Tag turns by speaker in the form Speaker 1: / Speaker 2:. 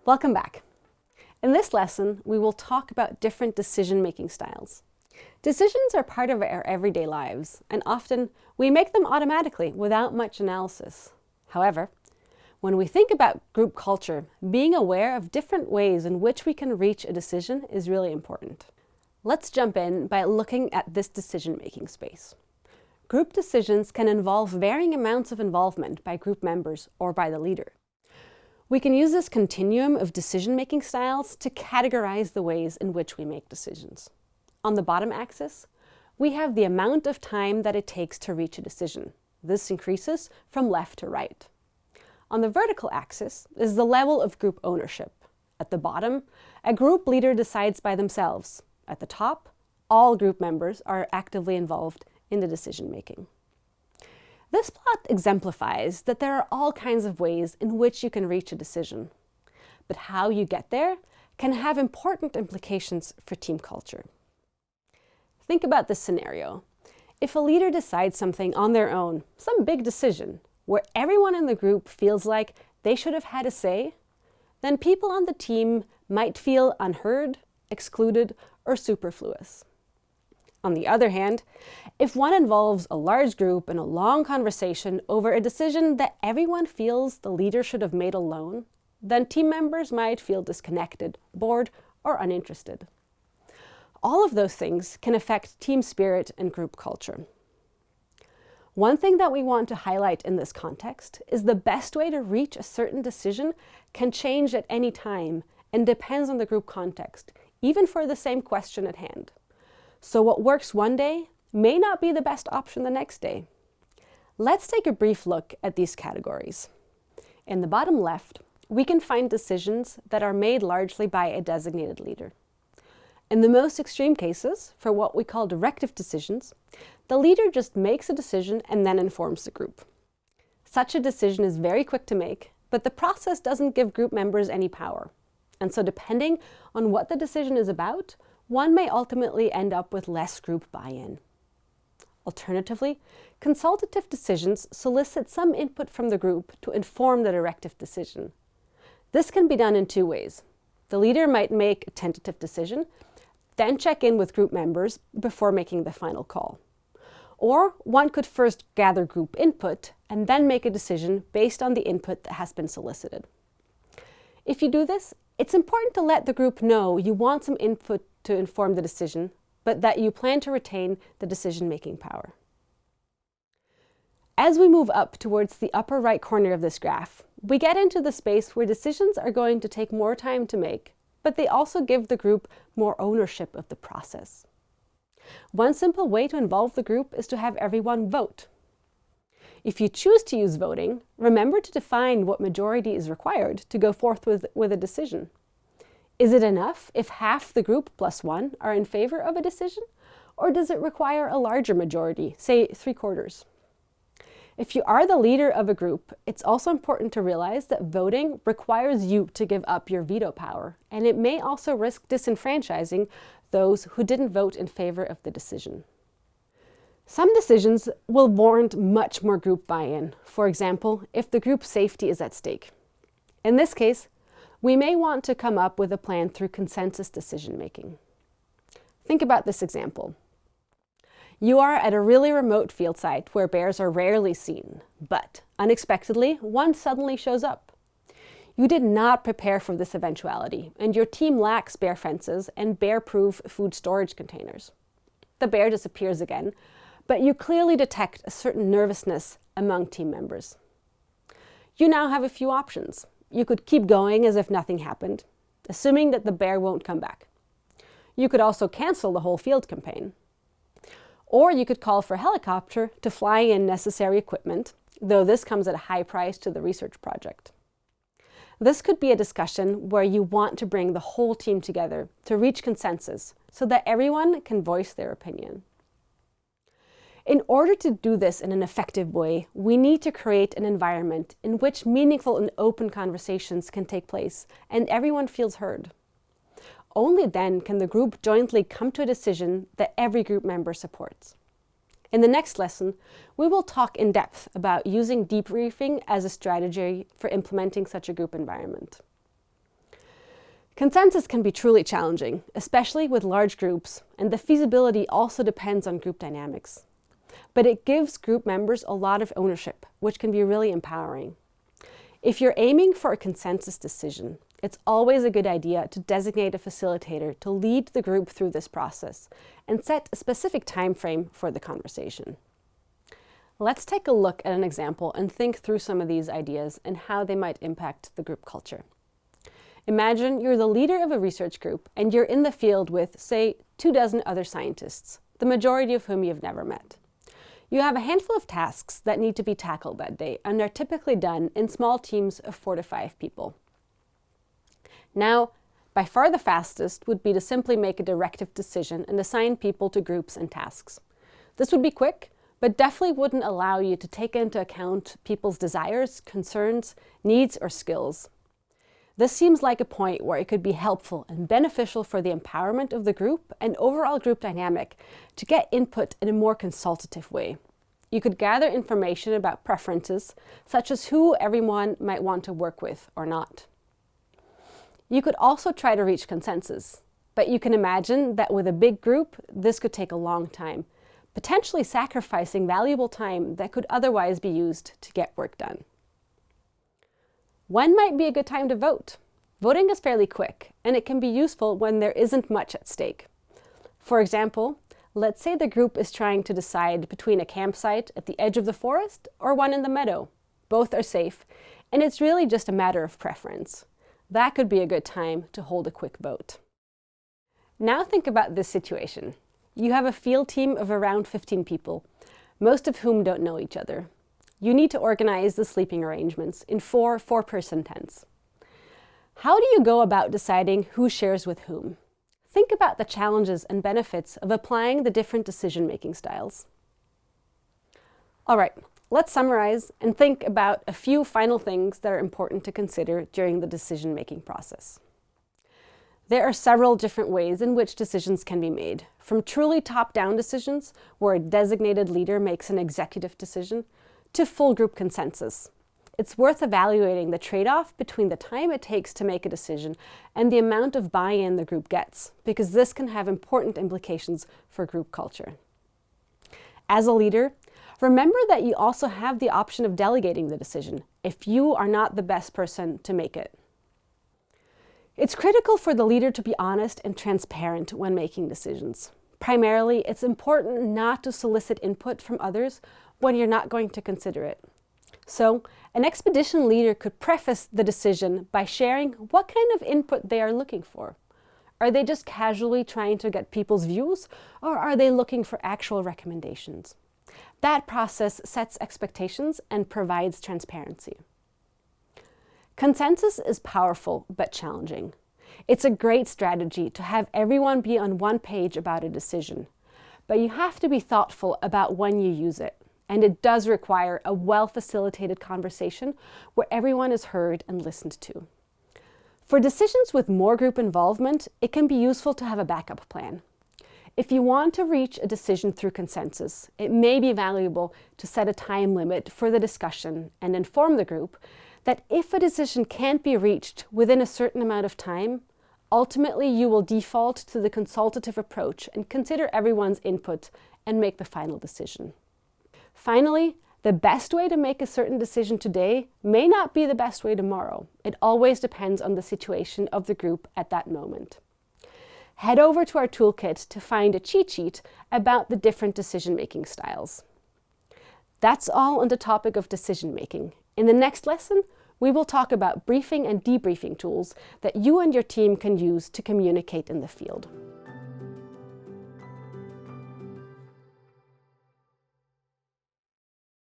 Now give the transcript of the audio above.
Speaker 1: Welcome back. In this lesson, we will talk about different decision-making styles. Decisions are part of our everyday lives, and often we make them automatically without much analysis. However, when we think about group culture, being aware of different ways in which we can reach a decision is really important. Let's jump in by looking at this decision-making space. Group decisions can involve varying amounts of involvement by group members or by the leader. We can use this continuum of decision-making styles to categorize the ways in which we make decisions. On the bottom axis, we have the amount of time that it takes to reach a decision. This increases from left to right. On the vertical axis is the level of group ownership. At the bottom, a group leader decides by themselves. At the top, all group members are actively involved in the decision-making. This plot exemplifies that there are all kinds of ways in which you can reach a decision. But how you get there can have important implications for team culture. Think about this scenario. If a leader decides something on their own, some big decision, where everyone in the group feels like they should have had a say, then people on the team might feel unheard, excluded, or superfluous. On the other hand, if one involves a large group in a long conversation over a decision that everyone feels the leader should have made alone, then team members might feel disconnected, bored, or uninterested. All of those things can affect team spirit and group culture. One thing that we want to highlight in this context is the best way to reach a certain decision can change at any time and depends on the group context, even for the same question at hand. So what works one day may not be the best option the next day. Let's take a brief look at these categories. In the bottom left, we can find decisions that are made largely by a designated leader. In the most extreme cases, for what we call directive decisions, the leader just makes a decision and then informs the group. Such a decision is very quick to make, but the process doesn't give group members any power. And so depending on what the decision is about, one may ultimately end up with less group buy-in. Alternatively, consultative decisions solicit some input from the group to inform the directive decision. This can be done in two ways. The leader might make a tentative decision, then check in with group members before making the final call. Or one could first gather group input and then make a decision based on the input that has been solicited. If you do this, it's important to let the group know you want some input to inform the decision, but that you plan to retain the decision-making power. As we move up towards the upper right corner of this graph, we get into the space where decisions are going to take more time to make, but they also give the group more ownership of the process. One simple way to involve the group is to have everyone vote. If you choose to use voting, remember to define what majority is required to go forth with a decision. Is it enough if half the group plus one are in favor of a decision? Or does it require a larger majority, say 3/4? If you are the leader of a group, it's also important to realize that voting requires you to give up your veto power, and it may also risk disenfranchising those who didn't vote in favor of the decision. Some decisions will warrant much more group buy-in, for example, if the group's safety is at stake. In this case, we may want to come up with a plan through consensus decision-making. Think about this example. You are at a really remote field site where bears are rarely seen, but unexpectedly, one suddenly shows up. You did not prepare for this eventuality, and your team lacks bear fences and bear-proof food storage containers. The bear disappears again, but you clearly detect a certain nervousness among team members. You now have a few options. You could keep going as if nothing happened, assuming that the bear won't come back. You could also cancel the whole field campaign. Or you could call for a helicopter to fly in necessary equipment, though this comes at a high price to the research project. This could be a discussion where you want to bring the whole team together to reach consensus so that everyone can voice their opinion. In order to do this in an effective way, we need to create an environment in which meaningful and open conversations can take place and everyone feels heard. Only then can the group jointly come to a decision that every group member supports. In the next lesson, we will talk in depth about using debriefing as a strategy for implementing such a group environment. Consensus can be truly challenging, especially with large groups, and the feasibility also depends on group dynamics. But it gives group members a lot of ownership, which can be really empowering. If you're aiming for a consensus decision, it's always a good idea to designate a facilitator to lead the group through this process and set a specific time frame for the conversation. Let's take a look at an example and think through some of these ideas and how they might impact the group culture. Imagine you're the leader of a research group and you're in the field with, say, 24 other scientists, the majority of whom you've never met. You have a handful of tasks that need to be tackled that day and are typically done in small teams of 4 to 5 people. Now, by far the fastest would be to simply make a directive decision and assign people to groups and tasks. This would be quick, but definitely wouldn't allow you to take into account people's desires, concerns, needs, or skills. This seems like a point where it could be helpful and beneficial for the empowerment of the group and overall group dynamic to get input in a more consultative way. You could gather information about preferences, such as who everyone might want to work with or not. You could also try to reach consensus, but you can imagine that with a big group, this could take a long time, potentially sacrificing valuable time that could otherwise be used to get work done. When might be a good time to vote? Voting is fairly quick, and it can be useful when there isn't much at stake. For example, let's say the group is trying to decide between a campsite at the edge of the forest or one in the meadow. Both are safe, and it's really just a matter of preference. That could be a good time to hold a quick vote. Now think about this situation. You have a field team of around 15 people, most of whom don't know each other. You need to organize the sleeping arrangements in 4 four-person tents. How do you go about deciding who shares with whom? Think about the challenges and benefits of applying the different decision-making styles. All right, let's summarize and think about a few final things that are important to consider during the decision-making process. There are several different ways in which decisions can be made, from truly top-down decisions, where a designated leader makes an executive decision, to full group consensus. It's worth evaluating the trade-off between the time it takes to make a decision and the amount of buy-in the group gets, because this can have important implications for group culture. As a leader, remember that you also have the option of delegating the decision if you are not the best person to make it. It's critical for the leader to be honest and transparent when making decisions. Primarily, it's important not to solicit input from others when you're not going to consider it. So, an expedition leader could preface the decision by sharing what kind of input they are looking for. Are they just casually trying to get people's views, or are they looking for actual recommendations? That process sets expectations and provides transparency. Consensus is powerful but challenging. It's a great strategy to have everyone be on one page about a decision, but you have to be thoughtful about when you use it, and it does require a well-facilitated conversation where everyone is heard and listened to. For decisions with more group involvement, it can be useful to have a backup plan. If you want to reach a decision through consensus, it may be valuable to set a time limit for the discussion and inform the group that if a decision can't be reached within a certain amount of time, ultimately you will default to the consultative approach and consider everyone's input and make the final decision. Finally, the best way to make a certain decision today may not be the best way tomorrow. It always depends on the situation of the group at that moment. Head over to our toolkit to find a cheat sheet about the different decision-making styles. That's all on the topic of decision-making. In the next lesson, we will talk about briefing and debriefing tools that you and your team can use to communicate in the field.